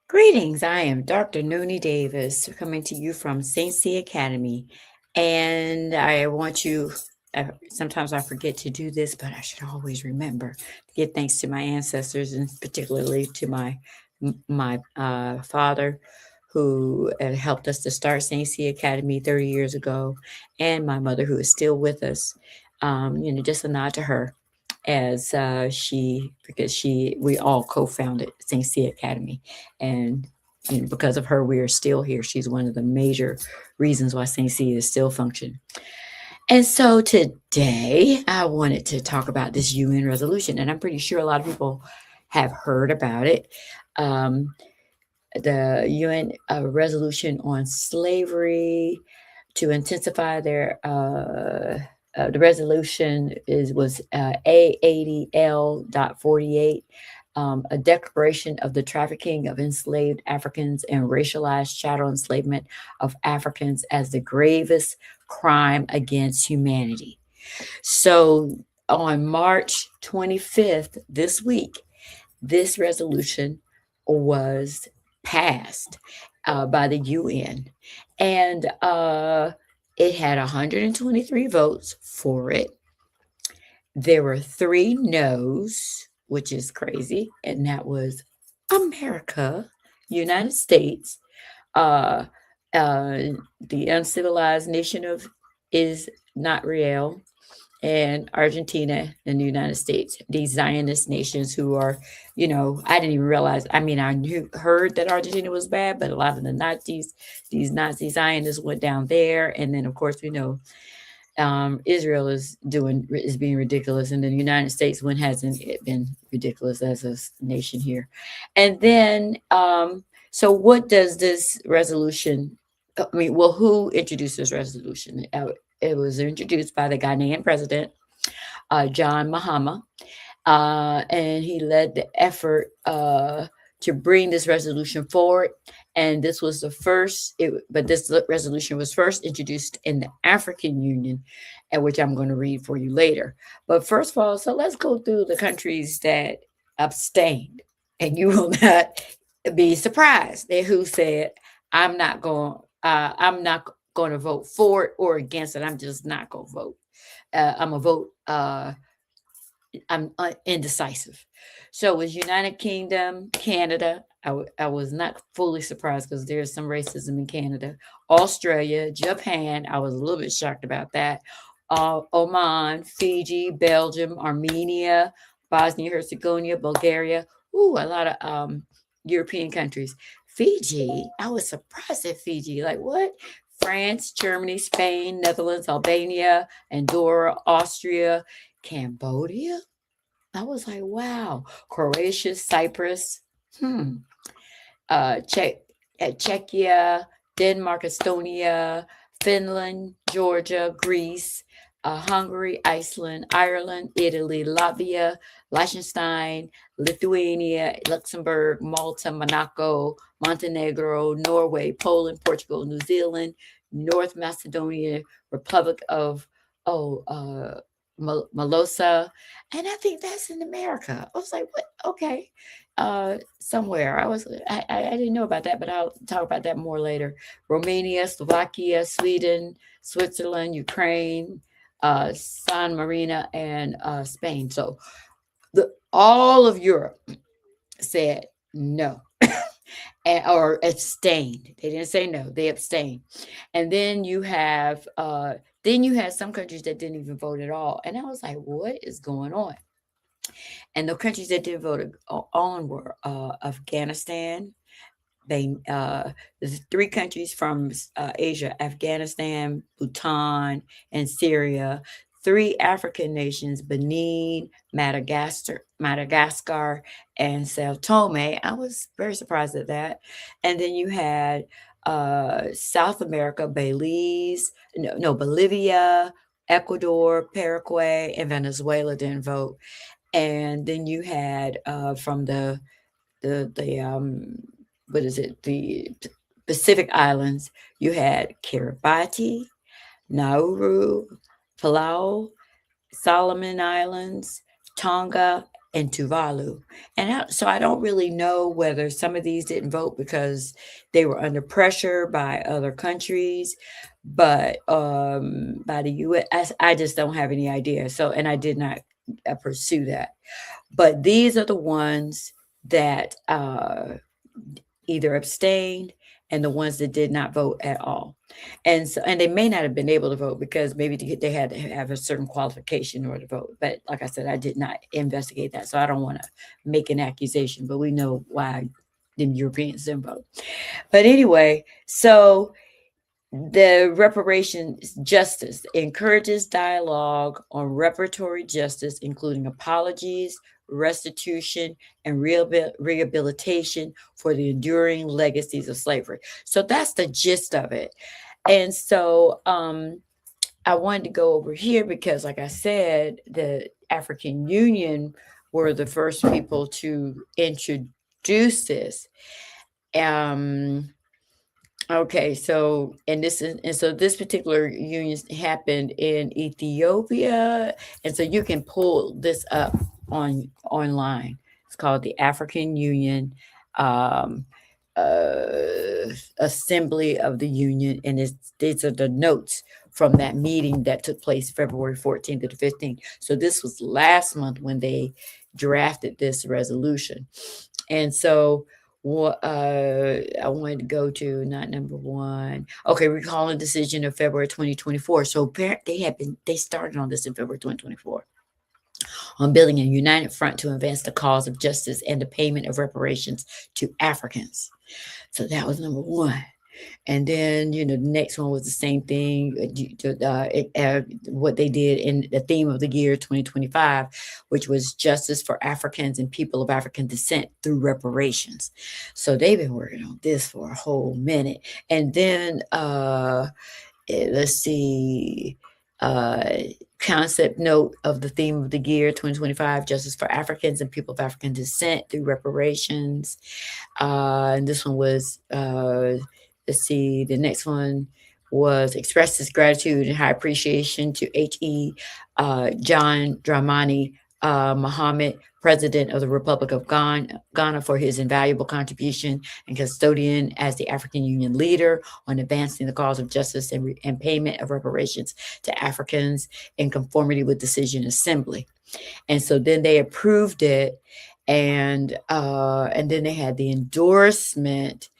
Greetings. I am Dr. Noni Davis coming to you from St. C Academy. And I want you, sometimes I forget to do this, but I should always remember to give thanks to my ancestors and particularly to my father who helped us to start St. C Academy 30 years ago, and my mother who is still with us. Just a nod to her as we all co-founded St. C Academy, and because of her, we are still here. She's one of the major reasons why St. C is still functioning. And so today, I wanted to talk about this UN resolution, and I'm pretty sure a lot of people have heard about it. Um, the UN resolution on slavery to intensify their the resolution was A80L.48, a declaration of the trafficking of enslaved Africans and racialized chattel enslavement of Africans as the gravest crime against humanity. So on March 25th, this week, this resolution was passed by the UN, and it had 123 votes for it. There were 3 no's, which is crazy, and that was America, United States, uh, uh, the uncivilized nation of is not real, and Argentina and the United States, these Zionist nations who are, I didn't even realize. I mean, heard that Argentina was bad, but a lot of the Nazis, these Nazi Zionists went down there. And then, of course, we know Israel is being ridiculous. And the United States, when hasn't it been ridiculous as a nation here? And then, so what does this resolution, who introduced this resolution? It was introduced by the Ghanaian president, John Mahama, and he led the effort to bring this resolution forward. And this was the first, but this resolution was first introduced in the African Union, and which I'm going to read for you later. But first of all, so let's go through the countries that abstained, and you will not be surprised at who said, I'm not going to vote for it or against it. I'm just not going to vote. I'm a vote. I'm indecisive. So it was United Kingdom, Canada. I was not fully surprised because there's some racism in Canada. Australia, Japan. I was a little bit shocked about that. Oman, Fiji, Belgium, Armenia, Bosnia Herzegovina, Bulgaria. Ooh, a lot of European countries. Fiji, I was surprised at Fiji. Like, what? France, Germany, Spain, Netherlands, Albania, Andorra, Austria, Cambodia. I was like, wow. Croatia, Cyprus, Czechia, Denmark, Estonia, Finland, Georgia, Greece, Hungary, Iceland, Ireland, Italy, Latvia, Liechtenstein, Lithuania, Luxembourg, Malta, Monaco, Montenegro, Norway, Poland, Portugal, New Zealand, North Macedonia, Republic of Malosa, and I think that's in America. I was like, what? Okay, somewhere. I didn't know about that, but I'll talk about that more later. Romania, Slovakia, Sweden, Switzerland, Ukraine, San Marino, and Spain. So all of Europe said no. Or abstained. They didn't say no, they abstained. And then you have some countries that didn't even vote at all. And I was like, what is going on? And the countries that did vote on were Afghanistan. There's 3 countries from Asia: Afghanistan, Bhutan, and Syria. 3 African nations: Benin, Madagascar, and Sao Tome. I was very surprised at that. And then you had South America: Bolivia, Ecuador, Paraguay, and Venezuela didn't vote. And then you had from the what is it? The Pacific Islands, you had Kiribati, Nauru, Palau, Solomon Islands, Tonga, and Tuvalu. So I don't really know whether some of these didn't vote because they were under pressure by other countries, but by the U.S., I just don't have any idea. So, and I did not pursue that. But these are the ones that either abstained and the ones that did not vote at all. And so, and they may not have been able to vote because maybe they had to have a certain qualification in order to vote. But like I said, I did not investigate that. So I don't want to make an accusation, but we know why the Europeans didn't vote. But anyway, so the reparations justice encourages dialogue on reparatory justice, including apologies, restitution, and rehabilitation for the enduring legacies of slavery. So that's the gist of it. And so I wanted to go over here because, like I said, the African Union were the first people to introduce this. Okay, so this particular union happened in Ethiopia, and so you can pull this up online. It's called the African Union um, Assembly of the Union, and these are the notes from that meeting that took place February 14th to the 15th. So this was last month when they drafted this resolution, and so I wanted to go to not number one. Okay, recalling decision of February 2024. So they started on this in February 2024 on building a united front to advance the cause of justice and the payment of reparations to Africans. So that was number one. And then, the next one was the same thing, what they did in the theme of the year 2025, which was justice for Africans and people of African descent through reparations. So they've been working on this for a whole minute. And then, let's see, concept note of the theme of the year 2025, justice for Africans and people of African descent through reparations. And this one was, let's see, the next one was express his gratitude and high appreciation to H.E. John Dramani Mohammed, President of the Republic of Ghana, for his invaluable contribution and custodian as the African Union leader on advancing the cause of justice and payment of reparations to Africans in conformity with decision assembly. And so then they approved it, and then they had the endorsement.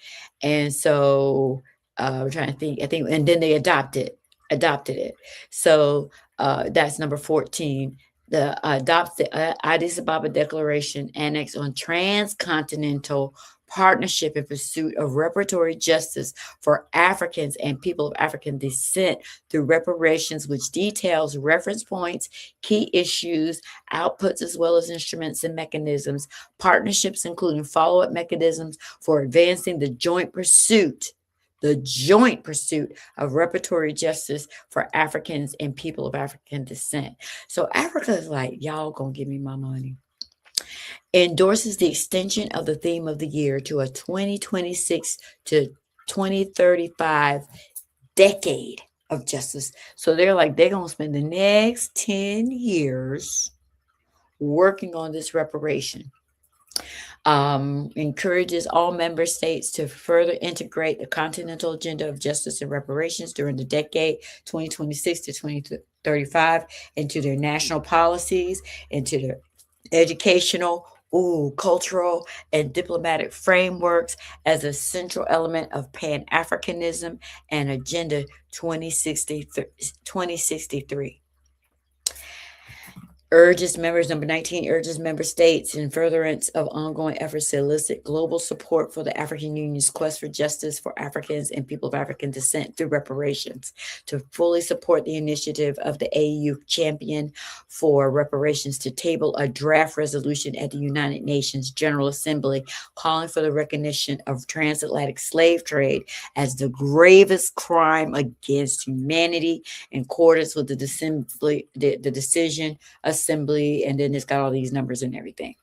And so I'm trying to think, and then they adopted it. So that's number 14. Adopts the Addis Ababa Declaration Annex on Transcontinental Partnership in Pursuit of Reparatory Justice for Africans and People of African Descent through reparations, which details reference points, key issues, outputs, as well as instruments and mechanisms, partnerships, including follow-up mechanisms for advancing the joint pursuit of reparatory justice for Africans and people of African descent. So Africa is like, y'all gonna give me my money. Endorses the extension of the theme of the year to a 2026 to 2035 decade of justice. So they're gonna spend the next 10 years working on this reparation. Encourages all member states to further integrate the continental agenda of justice and reparations during the decade 2026 to 2035 into their national policies, into their educational, cultural, and diplomatic frameworks as a central element of Pan-Africanism and Agenda 2063. Number 19 urges member states in furtherance of ongoing efforts to elicit global support for the African Union's quest for justice for Africans and people of African descent through reparations, to fully support the initiative of the AU champion for reparations to table a draft resolution at the United Nations General Assembly calling for the recognition of transatlantic slave trade as the gravest crime against humanity in accordance with the decision assembly, and then it's got all these numbers and everything.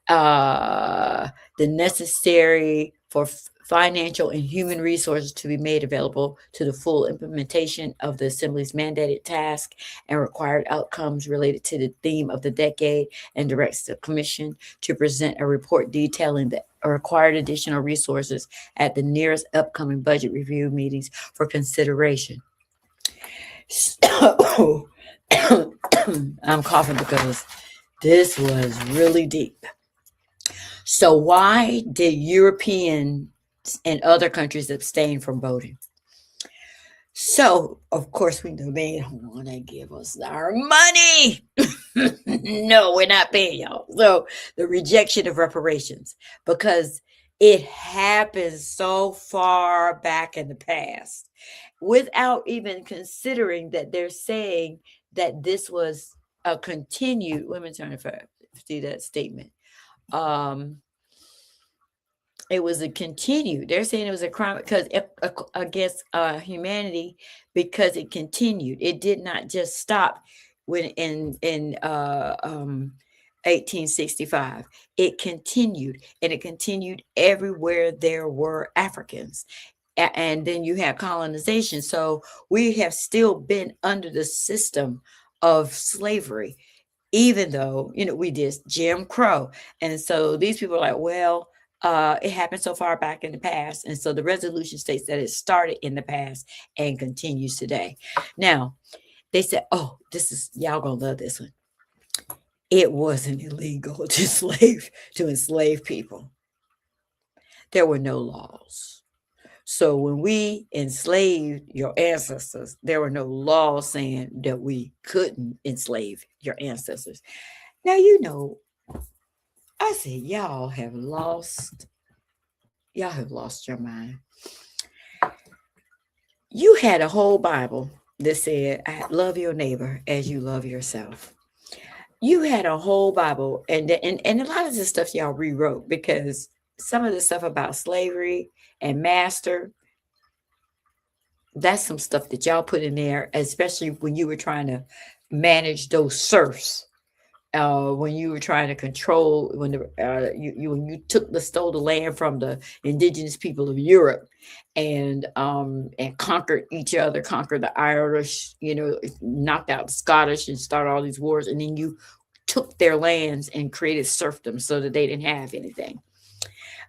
The necessary for financial and human resources to be made available to the full implementation of the Assembly's mandated task and required outcomes related to the theme of the decade, and directs the Commission to present a report detailing the required additional resources at the nearest upcoming budget review meetings for consideration. So, I'm coughing because this was really deep. So, why did Europeans and other countries abstain from voting? So, of course, we know they don't want to give us our money. No, we're not paying y'all. So, the rejection of reparations, because it happened so far back in the past without even considering that they're saying that this was a continued, let me turn if I see that statement. It was a continued. They're saying it was a crime because against humanity, because it continued. It did not just stop when in 1865. It continued, and it continued everywhere there were Africans. And then you have colonization. So we have still been under the system of slavery, even though, we did Jim Crow. And so these people are like, well, it happened so far back in the past. And so the resolution states that it started in the past and continues today. Now, they said, oh, y'all gonna love this one. It wasn't illegal to enslave people. There were no laws. So when we enslaved your ancestors, there were no laws saying that we couldn't enslave your ancestors. Now, I said, y'all have lost your mind. You had a whole Bible that said, love your neighbor as you love yourself. You had a whole Bible, and a lot of this stuff y'all rewrote, because some of the stuff about slavery and master, that's some stuff that y'all put in there, especially when you were trying to manage those serfs. When you were trying to control, when you stole the land from the indigenous people of Europe, and conquered each other, conquered the Irish, knocked out the Scottish, and started all these wars, and then you took their lands and created serfdom so that they didn't have anything.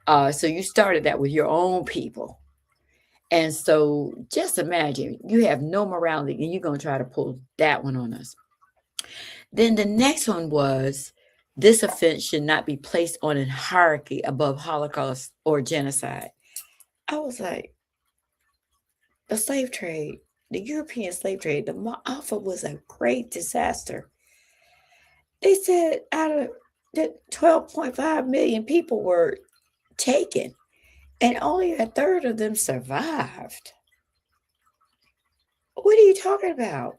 So you started that with your own people. And so just imagine, you have no morality, and you're going to try to pull that one on us. Then the next one was, this offense should not be placed on a hierarchy above Holocaust or genocide. I was like, the slave trade, the European slave trade, the Ma'afa was a great disaster. They said out of that 12.5 million people were taken, and only a third of them survived. What are you talking about?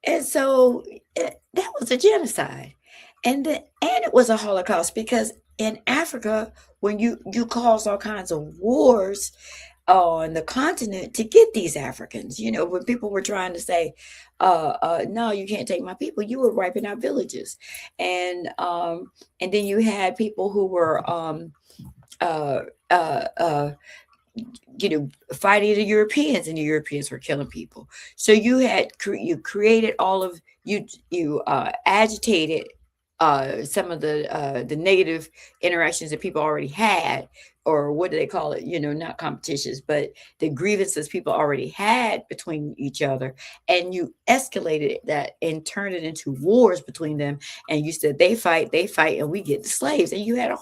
And so that was a genocide. And it was a Holocaust, because in Africa, when you cause all kinds of wars on the continent to get these Africans, when people were trying to say, no, you can't take my people, you were wiping out villages. And then you had people who were fighting the Europeans, and the Europeans were killing people. So you created all of you agitated some of the negative interactions that people already had, or what do they call it? Not competitions, but the grievances people already had between each other, and you escalated that and turned it into wars between them. And you said they fight, and we get the slaves, and you had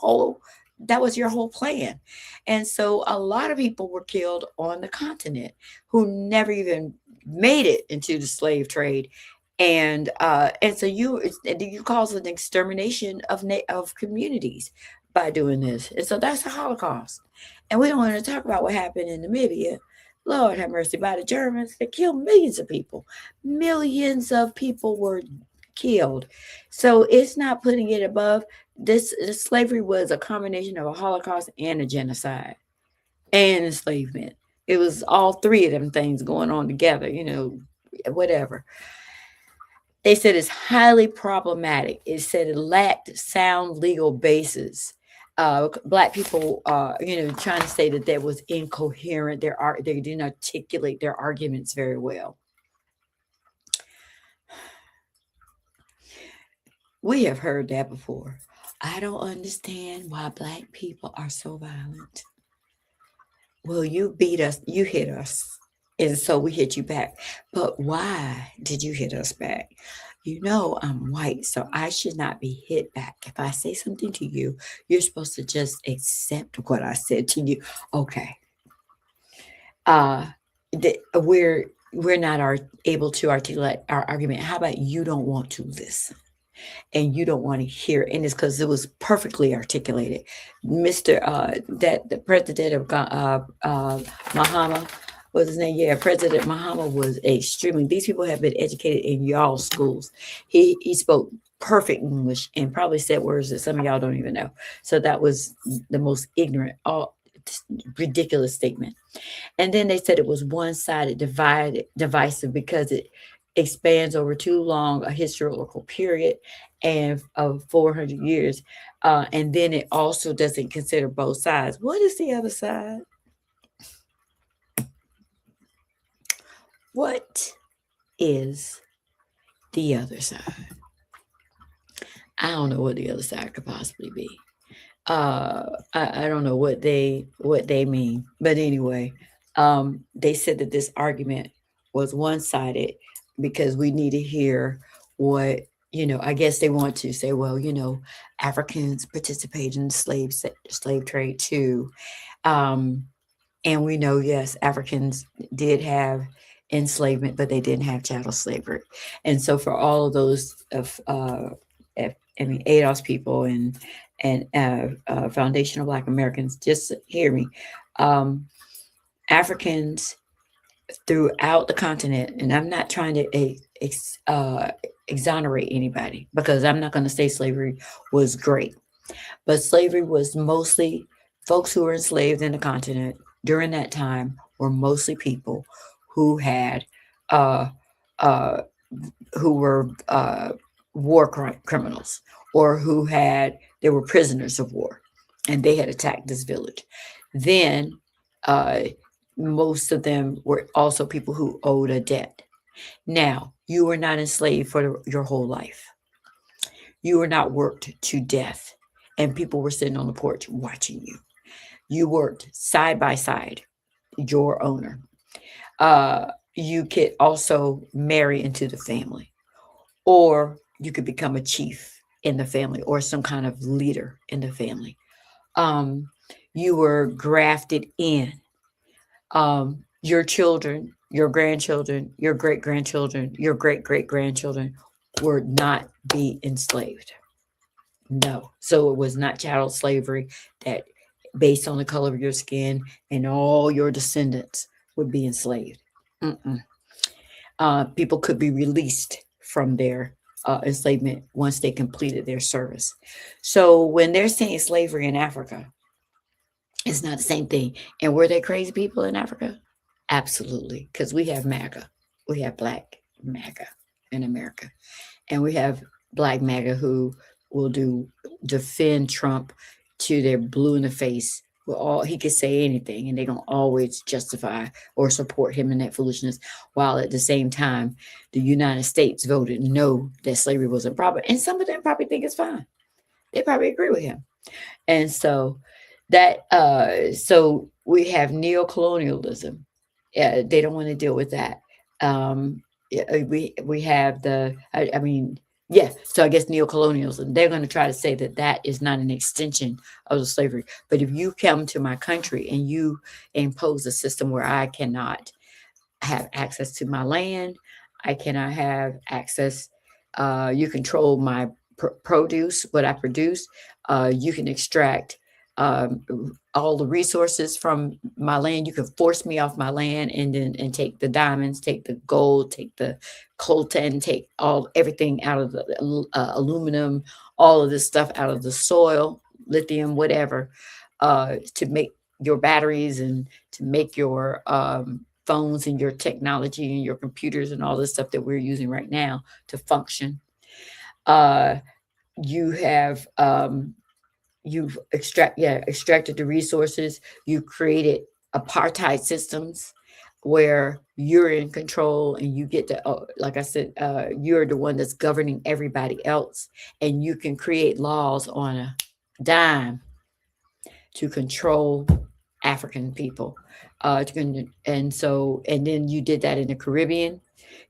that was your whole plan. And so a lot of people were killed on the continent who never even made it into the slave trade. And so you cause an extermination of communities by doing this. And so that's the Holocaust. And we don't want to talk about what happened in Namibia. Lord have mercy, by the Germans. They killed millions of people. Millions of people were killed. So it's not putting it above. This slavery was a combination of a Holocaust and a genocide and enslavement. It was all three of them things going on together, whatever. They said it's highly problematic. It said it lacked sound legal basis. Black people, trying to say that that was incoherent. They didn't articulate their arguments very well. We have heard that before. I don't understand why black people are so violent. Well, you beat us, you hit us, and so we hit you back. But why did you hit us back? You know, I'm white, so I should not be hit back. If I say something to you, you're supposed to just accept what I said to you. Okay. Uh, we're not able to articulate our argument. How about you don't want to listen? And you don't want to hear it. And it's because it was perfectly articulated. Mr. That the president of Muhammad, what's his name? Yeah, President Muhammad was extremely. These people have been educated in y'all schools. He spoke perfect English and probably said words that some of y'all don't even know. So that was the most ignorant, all ridiculous statement. And then they said it was one-sided, divided, divisive because it expands over too long a historical period and of 400 years. And then it also doesn't consider both sides. What is the other side? What is the other side? I don't know what the other side could possibly be. I don't know what they mean, but anyway, they said that this argument was one sided because we need to hear what I guess they want to say. Well, Africans participate in the slave trade too, um, and we know yes, Africans did have enslavement, but they didn't have chattel slavery, and so for all of those of I mean, ADOS people and foundational Black Americans, just hear me. Um, Africans throughout the continent, and I'm not trying to exonerate anybody because I'm not going to say slavery was great, but slavery was mostly folks who were enslaved in the continent during that time were mostly people who had uh, uh, who were criminals or who had they were prisoners of war and they had attacked this village. Then uh, most of them were also people who owed a debt. Now you were not enslaved for your whole life. You were not worked to death and people were sitting on the porch watching you. You worked side by side your owner. You could also marry into the family, or you could become a chief in the family or some kind of leader in the family. Um, you were grafted in. Your children, your grandchildren, your great grandchildren, your great great grandchildren would not be enslaved. No. So it was not chattel slavery that based on the color of your skin and all your descendants would be enslaved. Mm-mm. People could be released from their enslavement once they completed their service. So when they're saying slavery in Africa, it's not the same thing. And were there crazy people in Africa? Absolutely, because we have MAGA. We have Black MAGA in America. And we have Black MAGA who will defend Trump to their blue in the face. Well, all he could say anything, and they don't always justify or support him in that foolishness. While at the same time, the United States voted no that slavery wasn't proper, and some of them probably think it's fine. They probably agree with him, and so we have neocolonialism. They don't want to deal with that. Yeah, we have I mean, yeah. So I guess neocolonialism. They're going to try to say that that is not an extension of the slavery. But if you come to my country and you impose a system where I cannot have access to my land, I cannot have access. You control my produce, what I produce. You can extract um, all the resources from my land. You can force me off my land and take the diamonds, take the gold, take the coltan, take everything out of the aluminum, all of this stuff out of the soil, lithium, whatever, to make your batteries and to make your phones and your technology and your computers and all this stuff that we're using right now to function. Uh, you have you've extracted the resources. You created apartheid systems where you're in control and you get to, like I said, you're the one that's governing everybody else, and you can create laws on a dime to control African people. And then you did that in the Caribbean,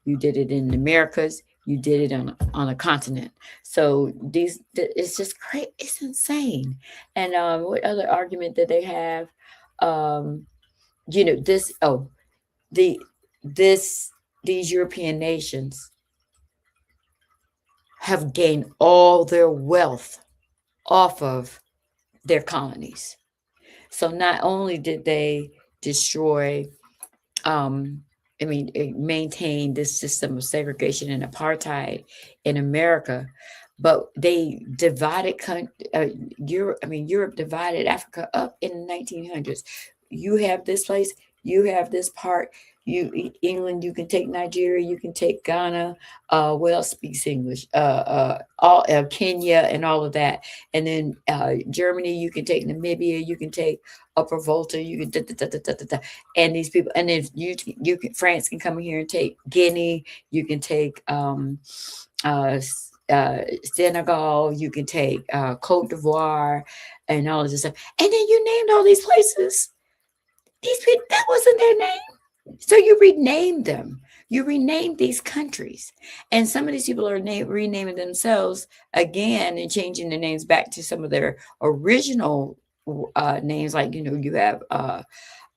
you did it in the Americas, you did it on a continent. So it's just great. It's insane. And what other argument did they have? Um, this, the, this, these European nations have gained all their wealth off of their colonies. So not only did they destroy, um, maintain this system of segregation and apartheid in America, but they divided Europe. Europe divided Africa up in the 1900s. You have this place, you have this part. England, you can take Nigeria, you can take Ghana. What else speaks English? All Kenya and all of that. And then Germany, you can take Namibia, you can take Upper Volta, you can and these people, and then France can come here and take Guinea, you can take Senegal, you can take Cote d'Ivoire, and all of this stuff. And then you named all these places. These people, that wasn't their name. So you renamed them. You renamed these countries. And some of these people are renaming themselves again and changing their names back to some of their original names. Like, you have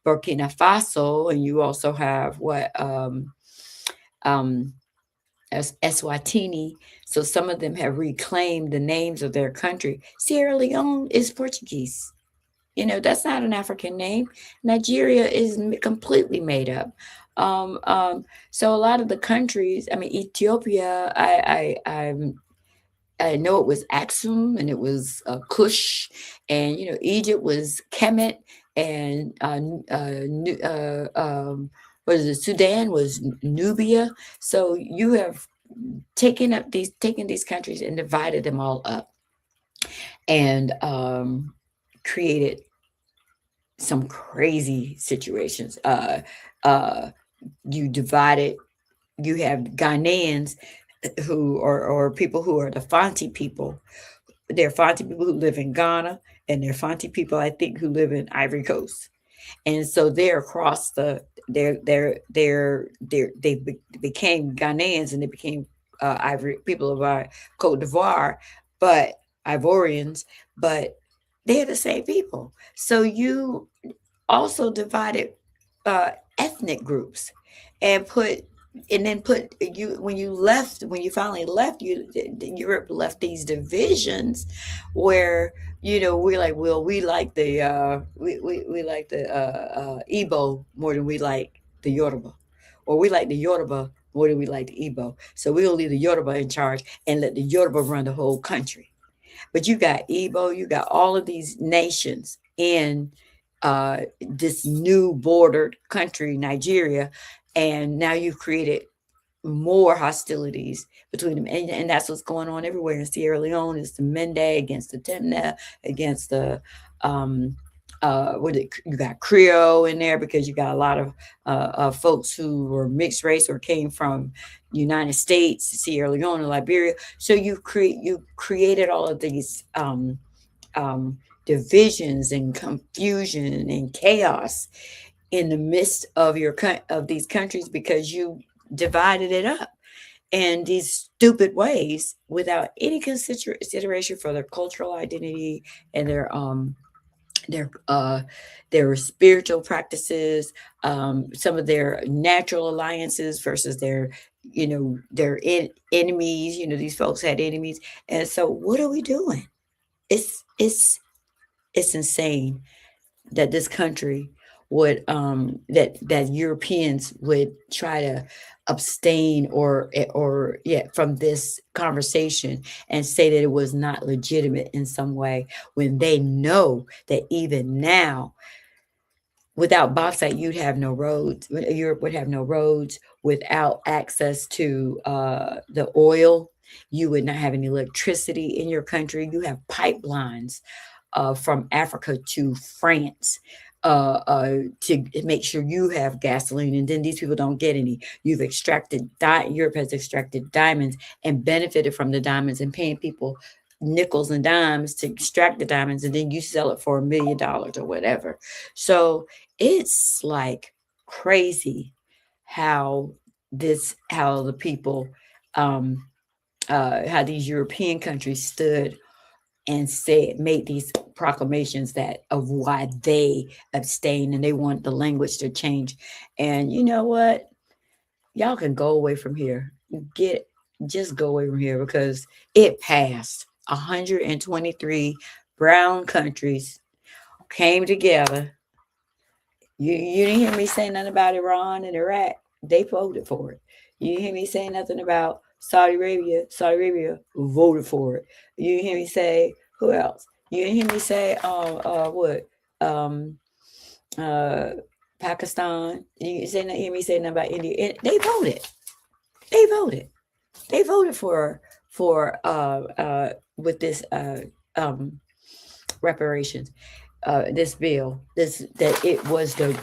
Burkina Faso, and you also have Eswatini. So some of them have reclaimed the names of their country. Sierra Leone is Portuguese. That's not an African name. Nigeria is completely made up. So a lot of the countries, Ethiopia, I know it was Axum, and it was Kush, and Egypt was Kemet, and what is it? Sudan was Nubia. So you have taken these countries and divided them all up, and created some crazy situations. You divided. You have Ghanaians who are, or people who are the Fanti people. They're Fanti people who live in Ghana, and they're Fanti people, I think, who live in Ivory Coast. And so they're across they became Ghanaians, and they became Ivory people of Cote d'Ivoire, but Ivorians, but they're the same people. So you also divided ethnic groups, and put you when you finally left, Europe left these divisions where we're like, well, we like the Igbo more than we like the Yoruba, or we like the Yoruba more than we like the Igbo, so we'll leave the Yoruba in charge and let the Yoruba run the whole country. But you got Igbo, you got all of these nations in this new bordered country, Nigeria, and now you've created more hostilities between them, and that's what's going on everywhere in Sierra Leone. Is the Mende against the Temne, against the you got Creole in there, because you got a lot of folks who were mixed race or came from United States, Sierra Leone, and Liberia. So you created all of these divisions and confusion and chaos in the midst of these countries, because you divided it up in these stupid ways without any consideration for their cultural identity and their spiritual practices, some of their natural alliances versus their enemies. These folks had enemies, and so what are we doing? It's insane that this country would that Europeans would try to abstain or from this conversation and say that it was not legitimate in some way, when they know that even now, without bauxite, you'd have no roads. Europe would have no roads. Without access to the oil, you would not have any electricity in your country. You have pipelines from Africa to France to make sure you have gasoline, and then these people don't get any. You've Europe has extracted diamonds and benefited from the diamonds and paying people nickels and dimes to extract the diamonds, and then you sell it for $1 million or whatever. So it's like crazy how how the people, um, how these European countries stood and made these proclamations that of why they abstain, and they want the language to change. And you know what? Y'all can go away from here. Get Just go away from here, because it passed. 123 brown countries came together. You didn't hear me say nothing about Iran and Iraq. They voted for it. You didn't hear me say nothing about Saudi Arabia. Saudi Arabia voted for it. You didn't hear me say who else? You didn't hear me say what? Um uh Pakistan. You didn't hear me say nothing about India. They voted. They voted. They voted for with this um reparations, this bill, this that it was the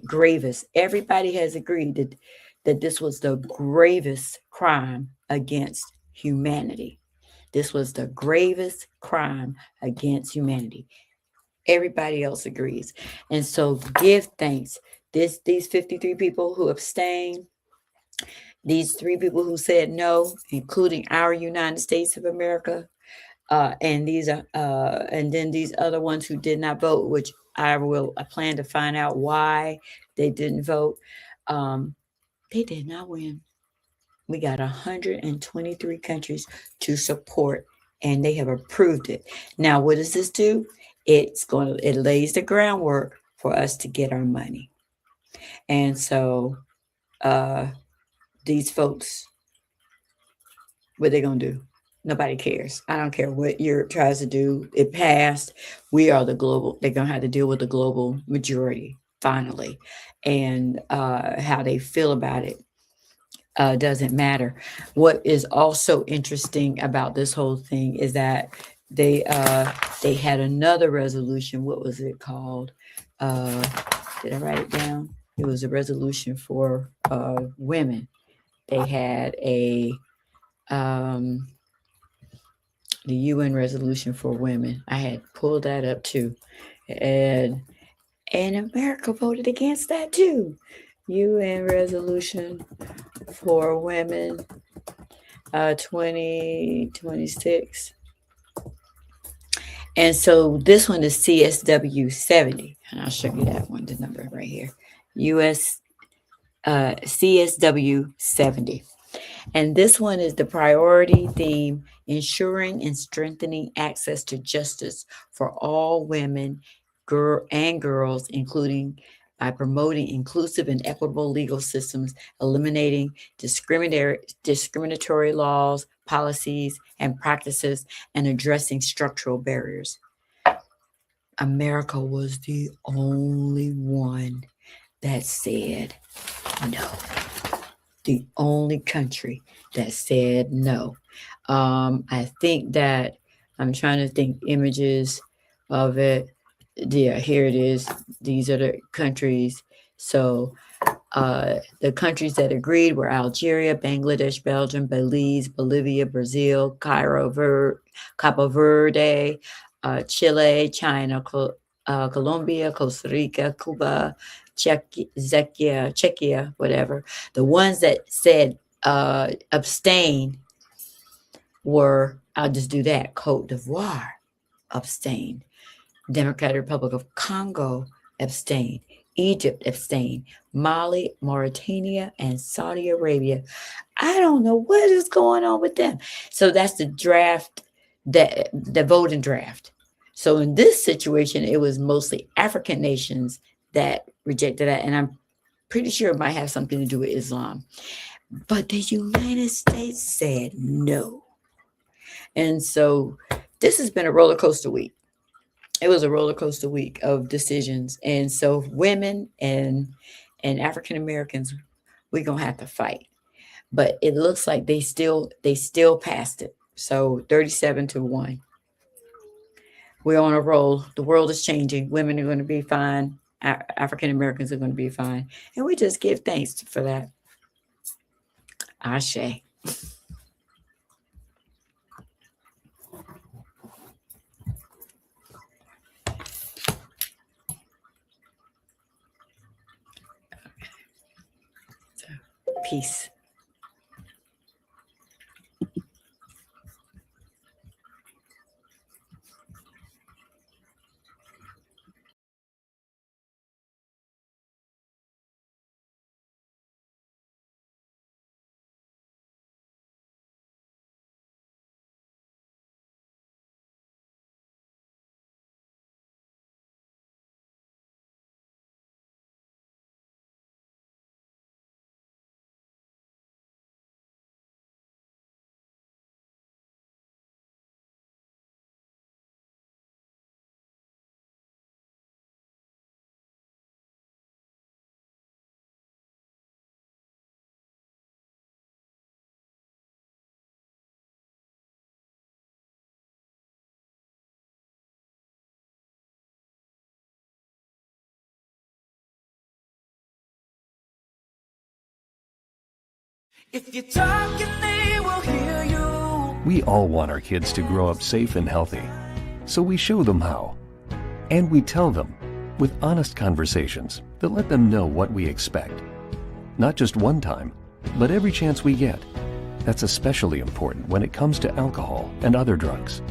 gravest. Everybody has agreed that this was the gravest crime against humanity. This was the gravest crime against humanity. Everybody else agrees, and so give thanks. These 53 people who abstained, these three people who said no, including our United States of America, and then these other ones who did not vote, which I plan to find out why they didn't vote. Um, they did not win. We got 123 countries to support, and they have approved it. Now, what does this do? It lays the groundwork for us to get our money. And so uh, these folks, what they gonna do? Nobody cares. I don't care what Europe tries to do. It passed. We are the global. They're gonna have to deal with the global majority finally, and how they feel about it doesn't matter. What is also interesting about this whole thing is that they had another resolution. What was it called? Uh, did I write it down? It was a resolution for women. They had um, the UN resolution for women. I had pulled that up too, and America voted against that too. UN resolution for women, 2026. And so this one is CSW 70, and I'll show you that one, the number right here. US CSW 70. And this one is the priority theme: ensuring and strengthening access to justice for all women and girls, including by promoting inclusive and equitable legal systems, eliminating discriminatory laws, policies, and practices, and addressing structural barriers. America was the only one that said no. The only country that said no. I think that I'm trying to think images of it. Yeah, here it is. These are the countries. So the countries that agreed were Algeria, Bangladesh, Belgium, Belize, Bolivia, Brazil, Cabo Verde, Chile, China, Colombia, Costa Rica, Cuba, Czechia, whatever. The ones that said abstain were, I'll just do that, Cote d'Ivoire abstained, Democratic Republic of Congo abstained, Egypt abstained, Mali, Mauritania, and Saudi Arabia. I don't know what is going on with them. So that's the draft, the voting draft. So in this situation, it was mostly African nations that rejected that, and I'm pretty sure it might have something to do with Islam. But the United States said no. And so this has been a roller coaster week. It was a roller coaster week of decisions. And so women and African Americans, we're gonna have to fight. But it looks like they still passed it. So 37-1. We're on a roll. The world is changing. Women are going to be fine. African Americans are going to be fine. And we just give thanks for that. Ashe. Peace. If you're talking, they will hear you. We all want our kids to grow up safe and healthy, so we show them how. And we tell them with honest conversations that let them know what we expect. Not just one time, but every chance we get. That's especially important when it comes to alcohol and other drugs.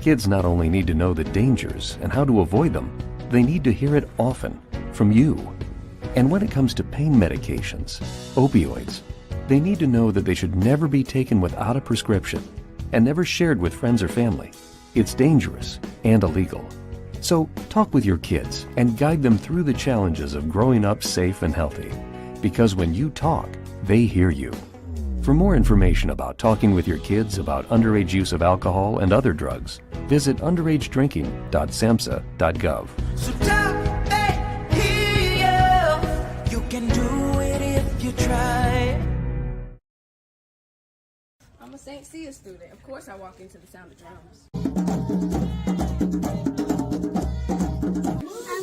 Kids not only need to know the dangers and how to avoid them, they need to hear it often from you. And when it comes to pain medications, opioids, they need to know that they should never be taken without a prescription and never shared with friends or family. It's dangerous and illegal. So talk with your kids and guide them through the challenges of growing up safe and healthy. Because when you talk, they hear you. For more information about talking with your kids about underage use of alcohol and other drugs, visit underagedrinking.samhsa.gov. So talk, they hear you. You can do it if you try. I'm a St. Cia student. Of course I walk into the sound of drums. I'm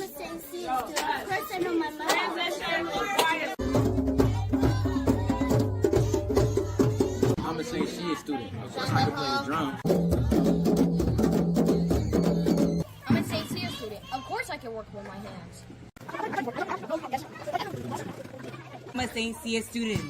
a St. Cia student. Of course I know my mother. I'm a St. Cia student. Of course I can play the drum. I'm a St. Cia student. Of course I can work with my hands. I'm a St. Cia student.